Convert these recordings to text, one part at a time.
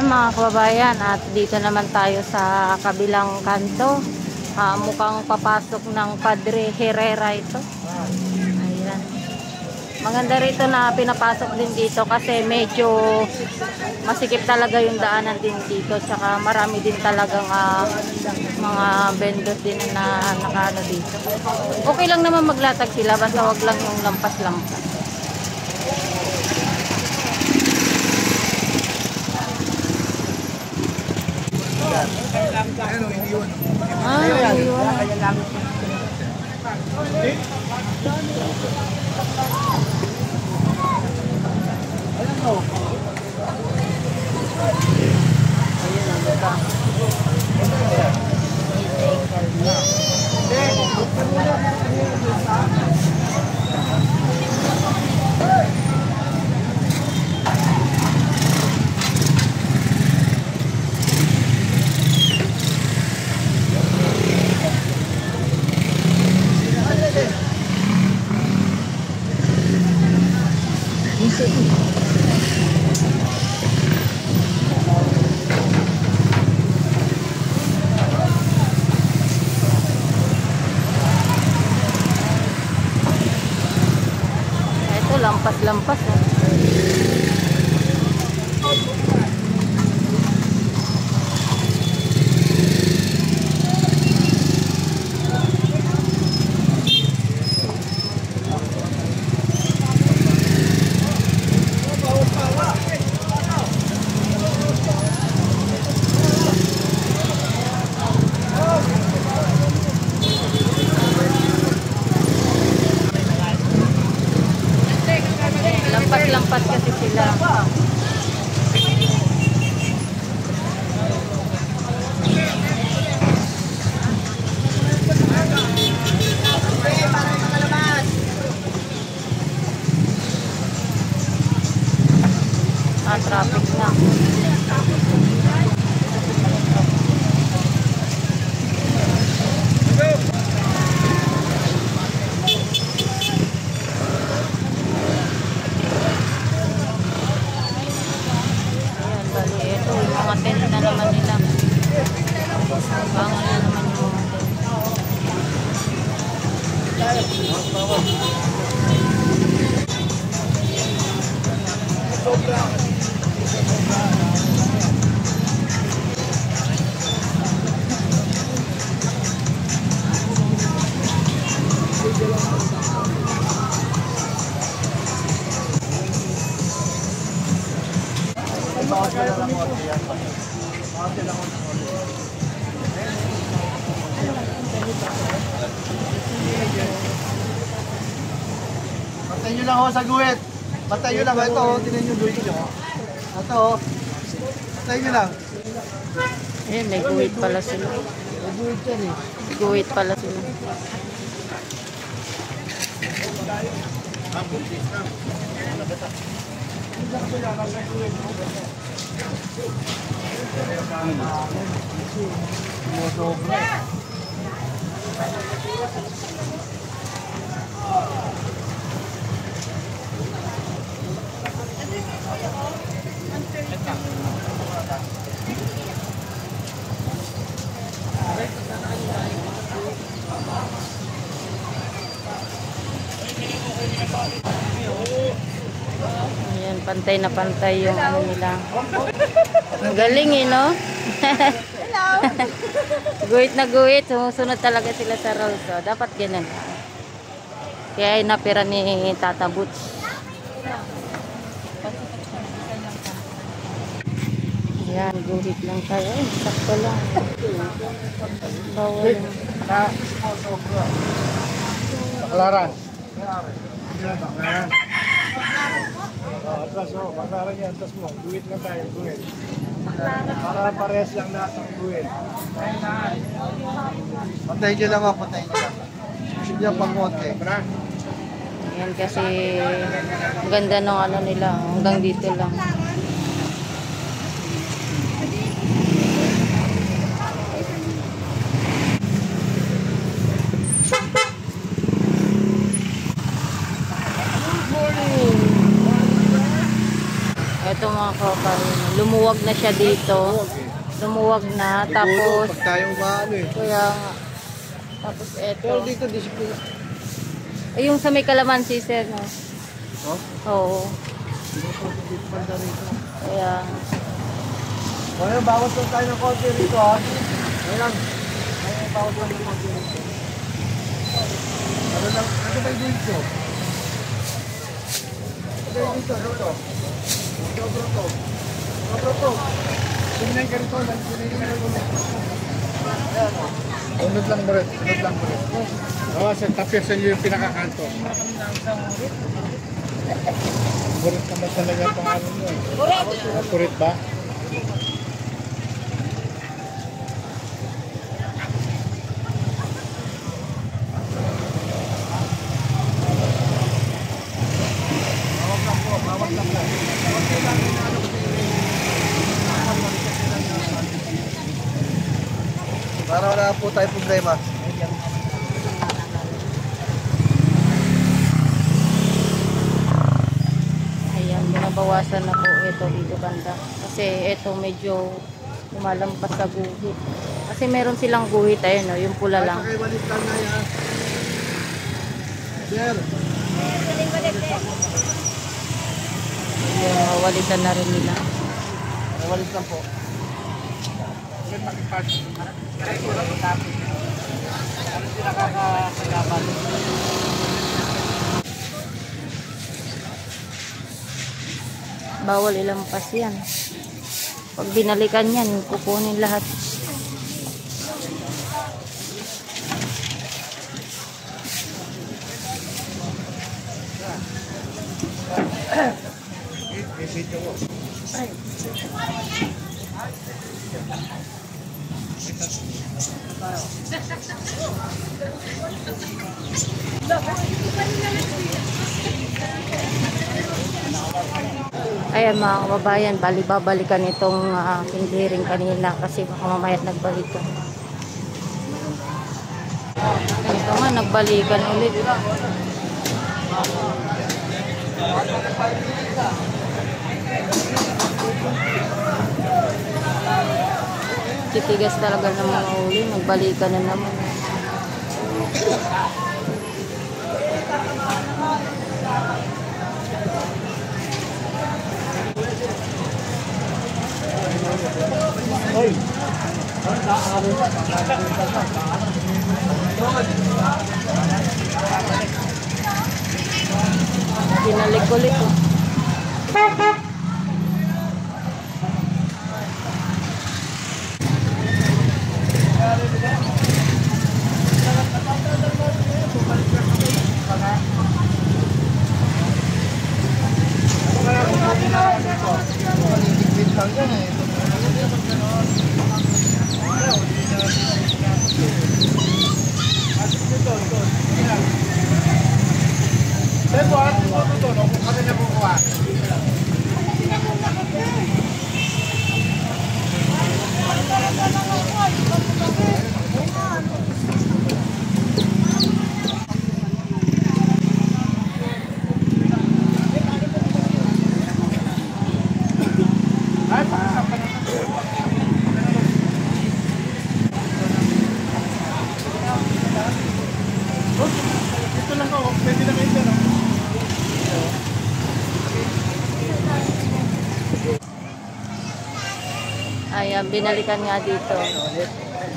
mga kababayan, at dito naman tayo sa kabilang kanto. Mukhang papasok ng Padre Herrera ito. Ayan. Maganda rito na pinapasok din dito kasi medyo masikip talaga yung daanan din dito. Tsaka marami din talagang mga vendors din na nakaano dito. Okay lang naman maglatag sila, basta wag lang yung lampas-lampas. Ito lampas-lampas. Lampas kasi sila. Traffic na. Patay nyo lang sa guhit. Patay nyo lang. Ito, tinan nyo guhit nyo. Ito, patay nyo lang. Eh, may guhit pala sila. May guhit yan eh. Guhit pala sila. Ayan, pantay na pantay yung ano nila. Ang galing eh, no? Hello! Guhit na guhit, sumusunod talaga sila sa rules. So, dapat ganun. Kaya napira ni Tata Butch. Ayan, guhit lang tayo. Ay, sakto lang. Bawal. Baklaran. Baklaran. Atras mo, baklaran yan. Atras mo. Guhit lang tayo, guhit. Para parehas lang lahat ng guhit. Patay nyo lang ako, patay nyo lang. Gusto nyo pang konti. Ayan kasi maganda ng ano nila. Hanggang dito lang. Ito mga kapatid. lumuwag na siya dito. Lumuwag na. Siguro, Tapos, pag tayong maano eh. kaya nga. Tapos eto. Pero dito, disiplina. Ay, yung sa may kalamansi, sir, no? Oh? Oo. Dito banda rito. Kaya, Ngayon, bawas lang tayo ng konti rito ha. Ngayon lang. Ngayon, bawas lang ng konti rito. Ano lang, ano ba yung dito? Ano ba yung dito? Ano to? Sobro to. Sobro to. Tingnan ka rito. Tingnan ka rito. Ayan o. Unod lang mo rin. Unod lang mo rin. Oo, sa tapyasan nyo yung pinakakanto. Burit naman talaga ang pangalan nyo. Burit ba? Para wala po tayo problema. ayan, binabawasan na po ito dito banda. Kasi ito medyo lumalampas sa guhit. Kasi meron silang guhit, ayun o, yung pula lang. Ay, walit lang na yan. Sir. Yung walitan na rin nila. Walit lang po. Bawal ilampas yan. Pag binalikan yan, kukunin lahat. Ayan mga kababayan, babalikan itong pindiring kanina kasi baka mamayat nagbalikan. Ito nga, nagbalikan ulit. Titigas talaga ng mga uli, nagbalikan na naman. Hoy. Binalik ulit oh. Ito lang ako, pwede na kayo dyan. Ayan, binalikan nga dito.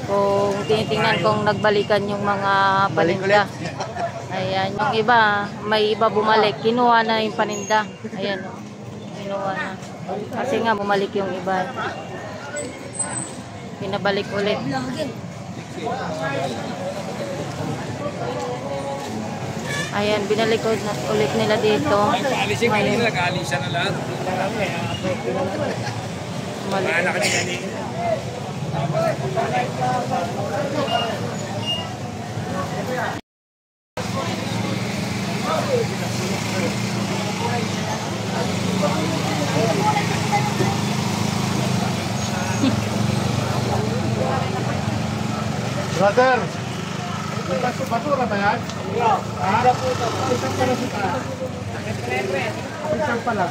Kung tinitingnan kong nagbalikan yung mga paninda. Ayan, yung iba, may iba bumalik. Kinuha na yung paninda. Ayan, oh. Kinuha na. Kasi nga bumalik yung iba. Pinabalik ulit. Ayan, binalik ulit nila dito. Alisin kanina, nag-aalisan na lahat. Mga na kanina. Brother, basura ba yan? Ha? Isang pala sita. Isang pala.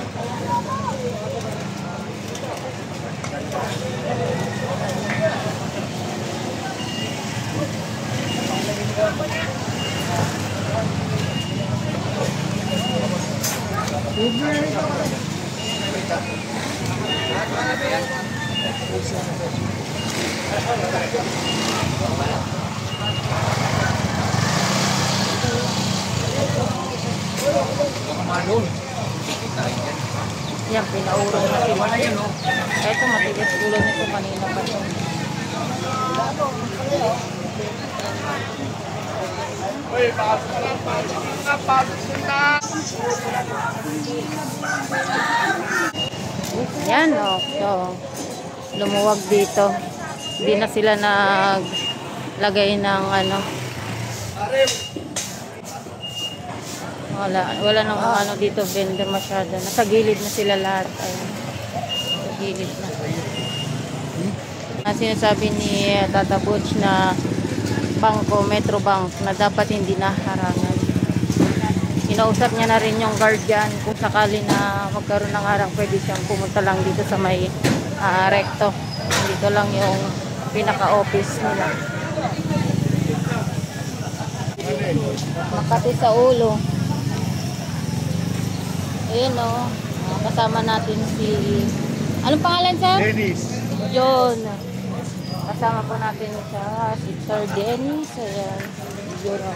Yan, pinaurong na sila. Eto, matigas ulo nito kanina pa ito. Yan, oh. So, lumuwag dito. Hindi na sila naglagay ng ano. Wala nang ano dito vendor masyado. Nasa gilid na sila lahat. Ayun. Sa gilid na. Ang sinasabi ni Tata Butch na bangko, Metro Bank, na dapat hindi na harangan. Inausap niya na rin yung guardian kung sakali na magkaroon ng harang, pwede siyang pumunta lang dito sa may recto. Dito lang yung pinaka-office nila. Makati sa ulo. Ayun o. Kasama natin si... Anong pangalan siya? Dennis. Yun. Kasama po natin siya, si Sir Dennis. Ayan. Yun o.